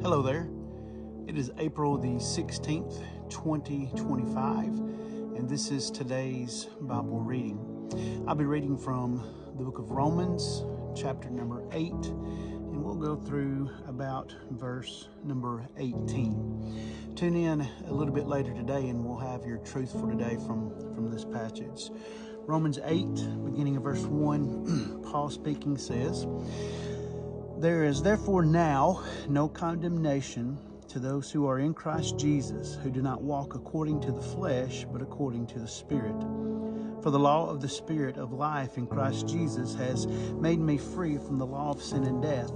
Hello there. It is April the 16th, 2025, and this is today's Bible reading. I'll be reading from the book of Romans, chapter number 8, and we'll go through about verse number 18. Tune in a little bit later today, and we'll have your truth for today from this passage. Romans 8, beginning of verse 1, Paul speaking says, "There is therefore now no condemnation to those who are in Christ Jesus, who do not walk according to the flesh, but according to the Spirit. For the law of the Spirit of life in Christ Jesus has made me free from the law of sin and death.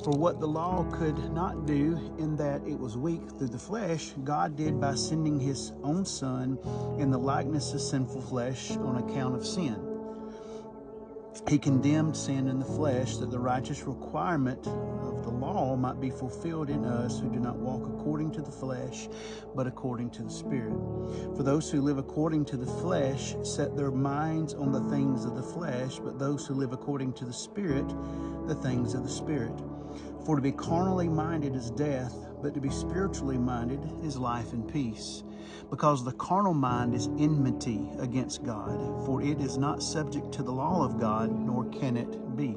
For what the law could not do, in that it was weak through the flesh, God did by sending his own Son in the likeness of sinful flesh on account of sin. He condemned sin in the flesh, that the righteous requirement of the law might be fulfilled in us who do not walk according to the flesh, but according to the Spirit. For those who live according to the flesh set their minds on the things of the flesh, but those who live according to the Spirit, the things of the Spirit. For to be carnally minded is death, but to be spiritually minded is life and peace. Because the carnal mind is enmity against God, for it is not subject to the law of God, nor can it be.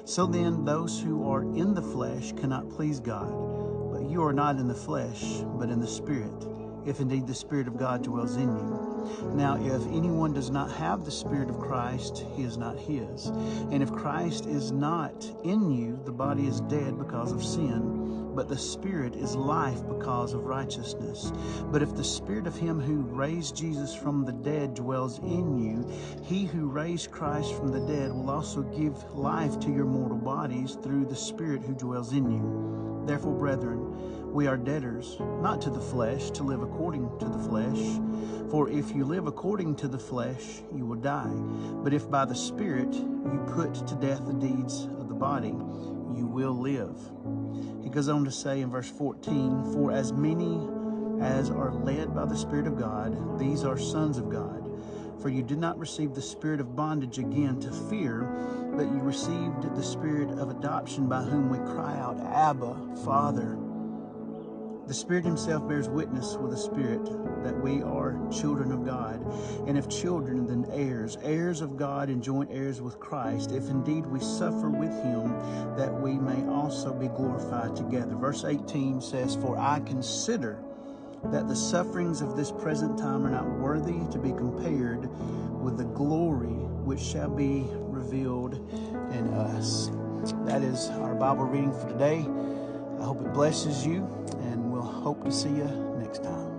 So then, those who are in the flesh cannot please God. But you are not in the flesh, but in the Spirit, if indeed the Spirit of God dwells in you. Now, if anyone does not have the Spirit of Christ, he is not his. And if Christ is not in you, the body is dead because of sin, but the Spirit is life because of righteousness. But if the Spirit of him who raised Jesus from the dead dwells in you, he who raised Christ from the dead will also give life to your mortal bodies through the Spirit who dwells in you. Therefore, brethren, we are debtors, not to the flesh, to live according to the flesh. For if you live according to the flesh, you will die. But if by the Spirit you put to death the deeds of the body, you will live." He goes on to say in verse 14, "For as many as are led by the Spirit of God, these are sons of God. For you did not receive the spirit of bondage again to fear, but you received the Spirit of adoption, by whom we cry out, Abba, Father." The Spirit himself bears witness with the Spirit that we are children of God, and if children, then heirs, heirs of God and joint heirs with Christ, if indeed we suffer with him, that we may also be glorified together. Verse 18 says, "For I consider that the sufferings of this present time are not worthy to be compared with the glory which shall be revealed in us." That is our Bible reading for today. I hope it blesses you, and we'll hope to see you next time.